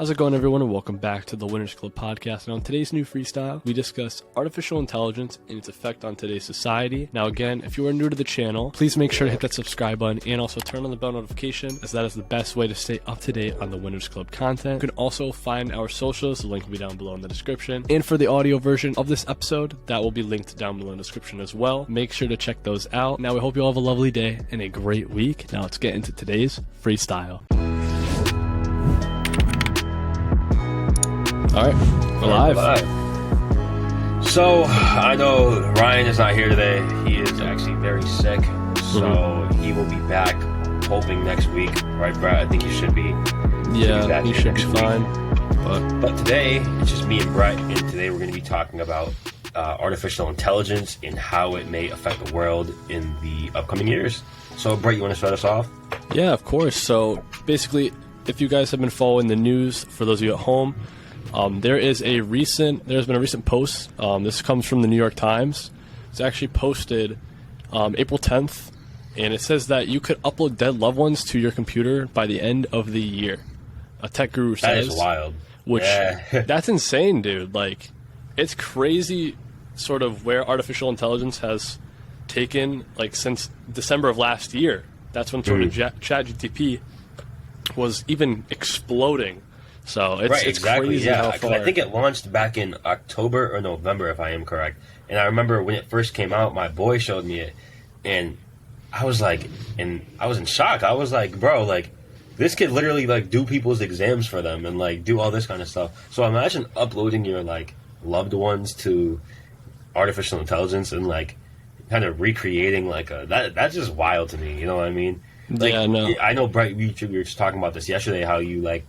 How's it going, everyone, and welcome back to the Winners Club podcast. And on today's new freestyle, we discuss artificial intelligence and its effect on today's society. Now, again, if you are new to the channel, please make sure to hit that subscribe button and also turn on the bell notification, as that is the best way to stay up to date on the Winners Club content. You can also find our socials. The link will be down below in the description. And for the audio version of this episode, that will be linked down below in the description as well. Make sure to check those out. Now, we hope you all have a lovely day and a great week. Now, let's get into today's freestyle. All right, we're live. So, I know Ryan is not here today. He is actually very sick. So, he will be back, hoping next week. Right, Brett? I think he should be. Yeah, he should be fine. But today, it's just me and Brett. And today, we're going to be talking about artificial intelligence and how it may affect the world in the upcoming years. So, Brett, you want to start us off? Yeah, of course. So, basically, if you guys have been following the news, for those of you at home, there's been a recent post. This comes from the New York Times. It's actually posted April 10th, and it says that you could upload dead loved ones to your computer by the end of the year. A tech guru says. That is wild. Which, that's insane, dude. Like, it's crazy sort of where artificial intelligence has taken, like, since December of last year. That's when sort of ChatGPT was even exploding. So it's exactly, crazy how far. I think it launched back in October or November, if I am correct. And I remember when it first came out, my boy showed me it, and I was in shock. I was like, bro, like, this could literally, like, do people's exams for them and, like, do all this kind of stuff. So imagine uploading your, like, loved ones to artificial intelligence and, like, kind of recreating, like, that's just wild to me. You know what I mean? Like, yeah, no. I know, Bright, we were just talking about this yesterday, how you, like,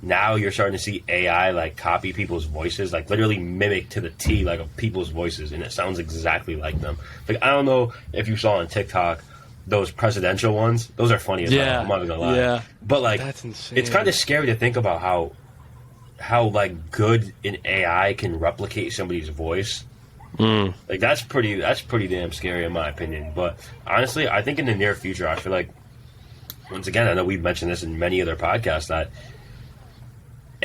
now you're starting to see AI, like, copy people's voices, like, literally mimic to the T, like, of people's voices, and it sounds exactly like them. Like, I don't know if you saw on TikTok those presidential ones. Those are funny as hell, I'm not gonna lie. Yeah. But, like, that's insane. It's kind of scary to think about how, like, good an AI can replicate somebody's voice. Like, that's pretty damn scary, in my opinion. But, honestly, I think in the near future, I feel like, once again, I know we've mentioned this in many other podcasts, that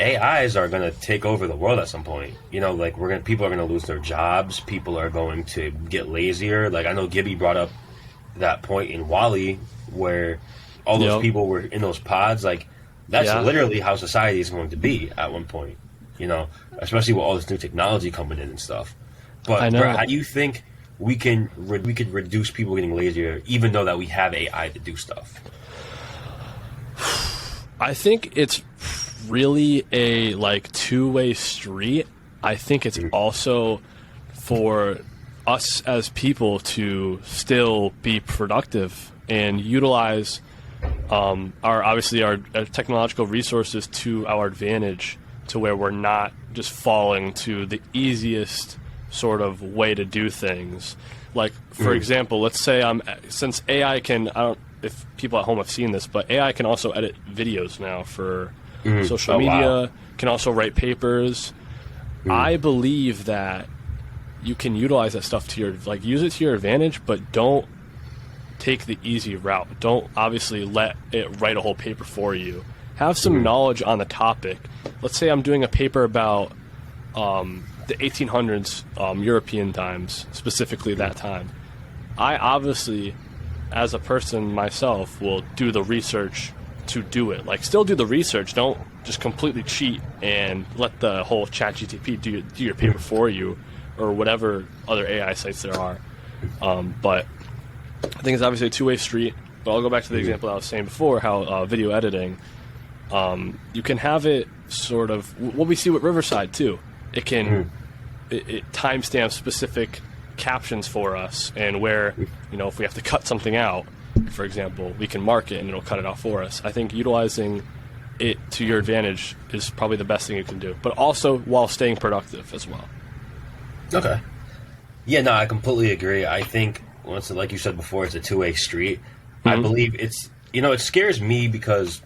AIs are going to take over the world at some point. You know, like, people are going to lose their jobs. People are going to get lazier. Like, I know Gibby brought up that point in Wall-E where all those people were in those pods. Like, that's literally how society is going to be at one point, you know, especially with all this new technology coming in and stuff. But Brett, how do you think we could reduce people getting lazier, even though that we have AI to do stuff? I think it's really a, like, two-way street. I think it's also for us as people to still be productive and utilize our technological resources to our advantage, to where we're not just falling to the easiest sort of way to do things. Like, for example, let's say since AI can, I don't if people at home have seen this, but AI can also edit videos now for social media, can also write papers. I believe that you can utilize that stuff to use it to your advantage, but don't take the easy route. Don't obviously let it write a whole paper for you. Have some knowledge on the topic. Let's say I'm doing a paper about the 1800s, European times, specifically that time. I obviously, as a person myself, will do the research to do it. Like, still do the research. Don't just completely cheat and let the whole ChatGPT do your paper for you, or whatever other AI sites there are. But I think it's obviously a two-way street. But I'll go back to the example I was saying before, how video editing, you can have it sort of what we see with Riverside too. It can it timestamps specific captions for us, and where, you know, if we have to cut something out, for example, we can mark it and it'll cut it out for us. I think utilizing it to your advantage is probably the best thing you can do, but also while staying productive as well. Okay. Yeah, no, I completely agree. I think, like you said before, it's a two-way street. I believe it's, you know, it scares me because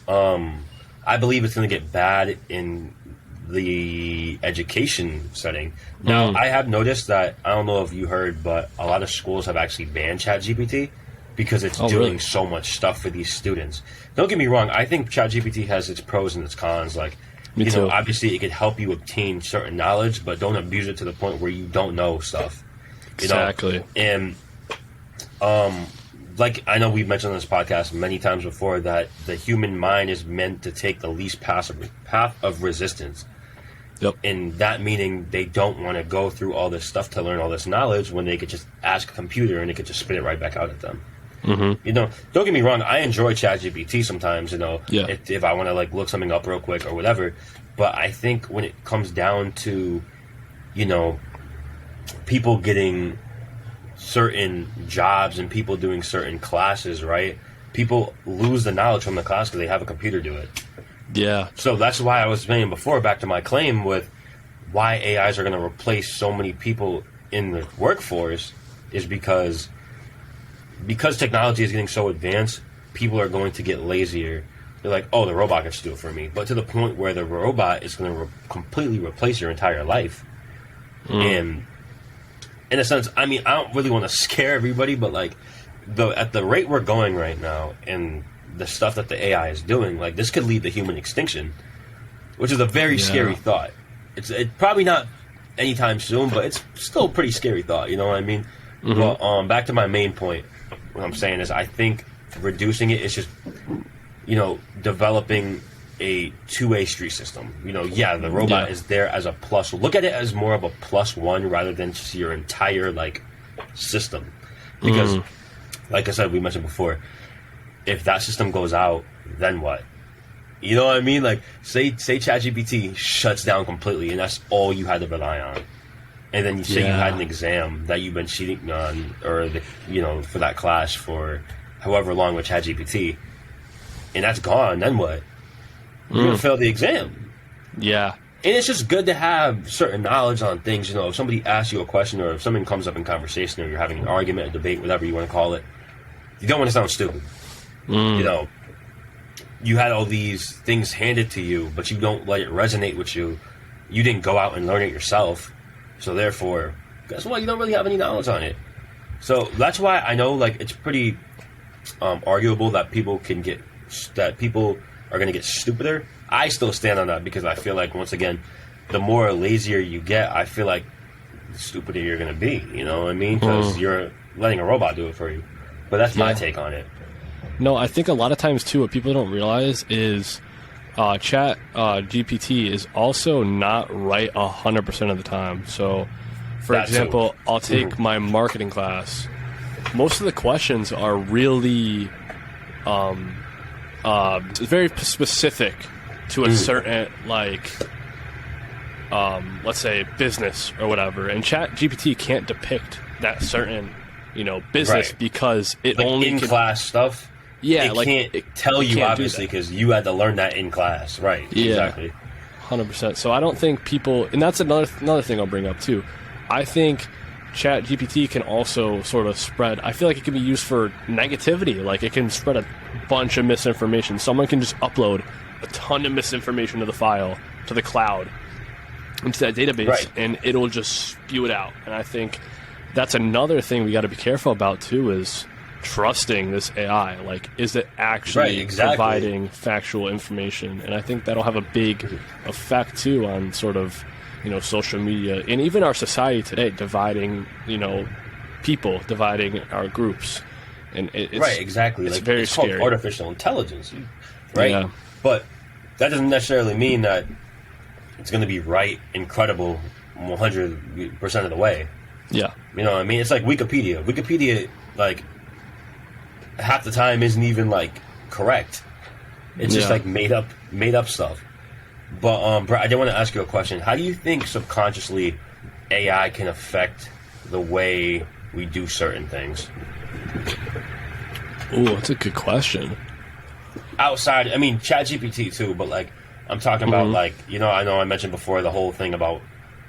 I believe it's going to get bad in the education setting. Now, I have noticed that, I don't know if you heard, but a lot of schools have actually banned ChatGPT. because it's doing really? so much stuff for these students. Don't get me wrong. I think ChatGPT has its pros and its cons. Like, Me you too. know, obviously it could help you obtain certain knowledge, but don't abuse it to the point where you don't know stuff. You know? Exactly. And, like I know we've mentioned on this podcast many times before that the human mind is meant to take the least path of resistance. Yep. And that meaning they don't want to go through all this stuff to learn all this knowledge when they could just ask a computer and it could just spit it right back out at them. Mm-hmm. You know, don't get me wrong. I enjoy ChatGPT sometimes. You know, Yeah. if I want to like look something up real quick or whatever. But I think when it comes down to, you know, people getting certain jobs and people doing certain classes, right? People lose the knowledge from the class because they have a computer do it. Yeah. So that's why I was saying before, back to my claim with why AIs are going to replace so many people in the workforce is because technology is getting so advanced, people are going to get lazier. They're like, oh, the robot can just do it for me. But to the point where the robot is going to completely replace your entire life. And in a sense, I mean, I don't really want to scare everybody, but like at the rate we're going right now and the stuff that the AI is doing, like this could lead to human extinction, which is a very scary thought. It's probably not anytime soon, but it's still a pretty scary thought. You know what I mean? But back to my main point, what I'm saying is I think reducing it is just, you know, developing a two-way street system. You know, the robot is there as a plus. Look at it as more of a plus one rather than just your entire like system. Because, like I said, we mentioned before, if that system goes out, then what? You know what I mean? Like, say ChatGPT shuts down completely, and that's all you had to rely on. And then you say you had an exam that you've been cheating on, or for that class for however long with ChatGPT, and that's gone. Then what? You're gonna fail the exam. Yeah. And it's just good to have certain knowledge on things. You know, if somebody asks you a question, or if something comes up in conversation, or you're having an argument, a debate, whatever you want to call it, you don't want to sound stupid. You know, you had all these things handed to you, but you don't let it resonate with you. You didn't go out and learn it yourself. So therefore, guess what? You don't really have any knowledge on it. So that's why I know, like, it's pretty arguable that people are going to get stupider. I still stand on that because I feel like, once again, the more lazier you get, I feel like the stupider you're going to be. You know what I mean? Because you're letting a robot do it for you. But that's my take on it. No, I think a lot of times, too, what people don't realize is Chat GPT is also not right 100% of the time. So, for example, I'll take my marketing class. Most of the questions are really very specific to a certain, like, let's say, business or whatever. And Chat GPT can't depict that certain, business because it like only in-class stuff. Yeah, it can't tell you, obviously, because you had to learn that in class, right? Yeah, exactly. 100%. So I don't think people, and that's another thing I'll bring up too. I think Chat GPT can also sort of spread. I feel like it can be used for negativity. Like, it can spread a bunch of misinformation. Someone can just upload a ton of misinformation to the file, to the cloud, into that database, and it'll just spew it out. And I think that's another thing we got to be careful about too, is trusting this AI. Like, is it actually providing factual information? And I think that'll have a big effect too on sort of, social media and even our society today, dividing, people, dividing our groups. And it's right, exactly. It's like, very it's scary. Called artificial intelligence, right? Yeah. But that doesn't necessarily mean that it's going to be right, incredible, 100% of the way. Yeah. You know what I mean? It's like Wikipedia. Wikipedia, like, half the time isn't even, like, correct. It's just, like, made up stuff. But, bro, I did want to ask you a question. How do you think subconsciously AI can affect the way we do certain things? Ooh, that's a good question. Outside, I mean, ChatGPT too, but, like, I'm talking about, like, I know I mentioned before the whole thing about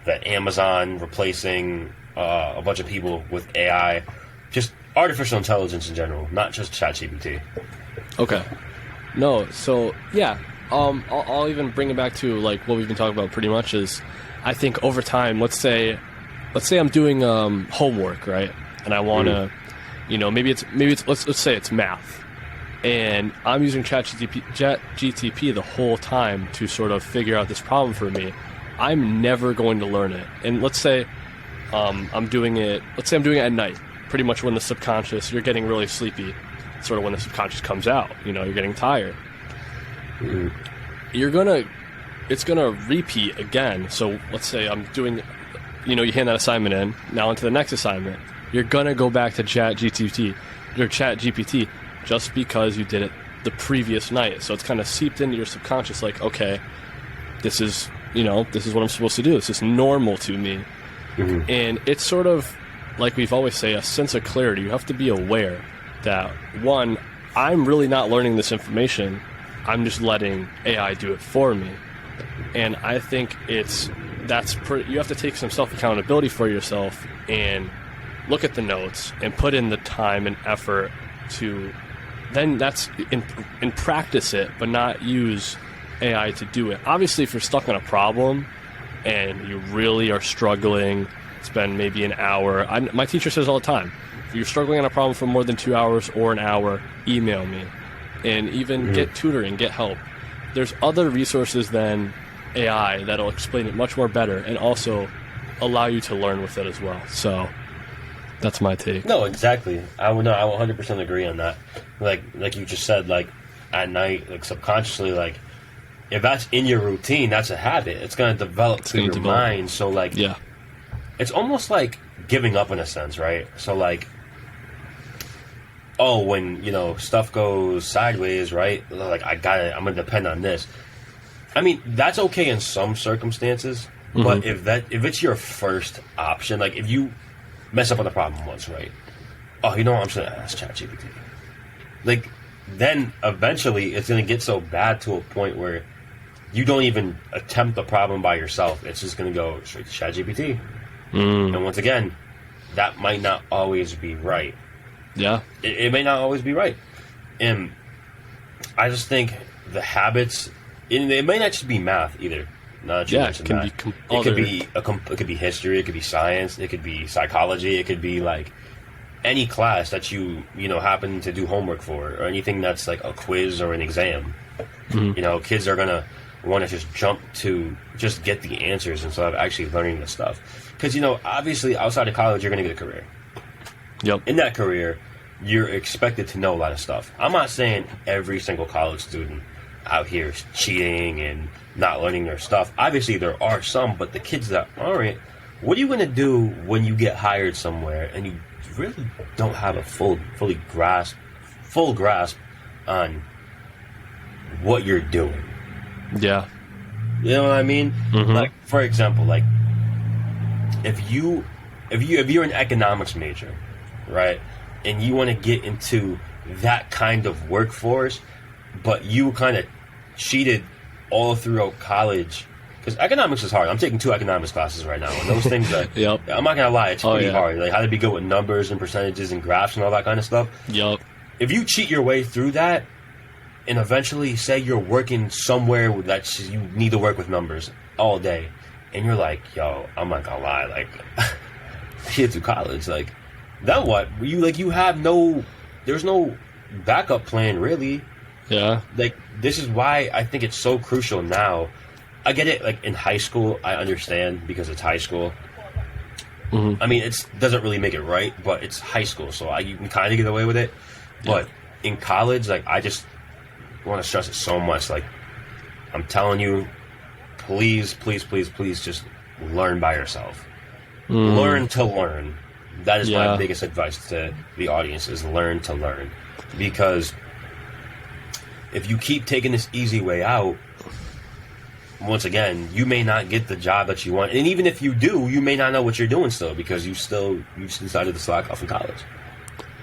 the Amazon replacing a bunch of people with AI. Just artificial intelligence in general, not just ChatGPT. Okay. No, so, yeah. I'll even bring it back to, like, what we've been talking about pretty much is, I think over time, let's say I'm doing homework, right? And I want to maybe it's let's say it's math, and I'm using ChatGPT the whole time to sort of figure out this problem for me. I'm never going to learn it. And let's say I'm doing it at night, pretty much when the subconscious, you're getting really sleepy, sort of when the subconscious comes out, you're getting tired. Mm-hmm. It's gonna repeat again. So let's say I'm doing, you hand that assignment in, now into the next assignment. You're gonna go back to ChatGPT just because you did it the previous night. So it's kind of seeped into your subconscious, like, okay, this is what I'm supposed to do. This is normal to me. Mm-hmm. And it's sort of, like we've always say, a sense of clarity. You have to be aware that, one, I'm really not learning this information. I'm just letting AI do it for me. And I think you have to take some self-accountability for yourself and look at the notes and put in the time and effort to then and practice it, but not use AI to do it. Obviously, if you're stuck on a problem and you really are struggling, spend maybe an hour. My teacher says all the time, if you're struggling on a problem for more than 2 hours or an hour, email me. And even get tutoring, get help. There's other resources than AI that'll explain it much more better and also allow you to learn with it as well. So that's my take. No, exactly. I will 100% agree on that. Like you just said, like at night, like subconsciously, like if that's in your routine, that's a habit. It's going to develop through your mind. So like, yeah, it's almost like giving up in a sense, right? So like, oh, when stuff goes sideways, right? Like I'm going to depend on this. I mean, that's okay in some circumstances, but if it's your first option, like if you mess up on the problem once, right? Oh, I'm just going to ask ChatGPT. Like, then eventually it's going to get so bad to a point where you don't even attempt the problem by yourself. It's just going to go straight to ChatGPT. And once again, that might not always be right. Yeah. It may not always be right. And I just think the habits, and it may not just be math either. Not just it can math. It could be history, it could be science, it could be psychology, it could be like any class that you happen to do homework for, or anything that's like a quiz or an exam. Kids are gonna want to just jump to just get the answers instead of actually learning the stuff. Because obviously outside of college you're gonna get a career. Yep. In that career, you're expected to know a lot of stuff. I'm not saying every single college student out here is cheating and not learning their stuff. Obviously, there are some, but the kids that aren't, what are you going to do when you get hired somewhere and you really don't have a full grasp on what you're doing? Yeah. You know what I mean? Like, for example, like if you're an economics major, right, and you want to get into that kind of workforce, but you kind of cheated all throughout college, because economics is hard. I'm taking 2 economics classes right now, and those things are, yep. I'm not gonna lie, it's pretty hard. Like how to be good with numbers and percentages and graphs and all that kind of stuff. Yep. If you cheat your way through that, and eventually say you're working somewhere that you need to work with numbers all day, and you're like, yo, I'm not gonna lie, like I cheated through college, like then what? You have there's no backup plan really. Yeah. Like, this is why I think it's so crucial now. I get it, like, in high school, I understand, because it's high school. I mean, it doesn't really make it right, but it's high school, so you can kind of get away with it. Yeah. But in college, like, I just want to stress it so much. Like, I'm telling you, please, please, please, please just learn by yourself. Learn to learn. That is my biggest advice to the audience, is learn to learn. Because if you keep taking this easy way out, once again, you may not get the job that you want. And even if you do, you may not know what you're doing still, because you decided to slack off in college.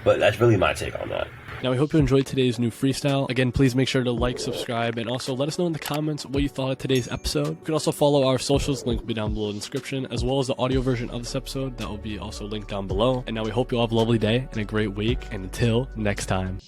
But that's really my take on that. Now, I hope you enjoyed today's new freestyle. Again, please make sure to like, subscribe, and also let us know in the comments what you thought of today's episode. You can also follow our socials, link will be down below in the description, as well as the audio version of this episode that will be also linked down below. And now we hope you all have a lovely day and a great week, and until next time.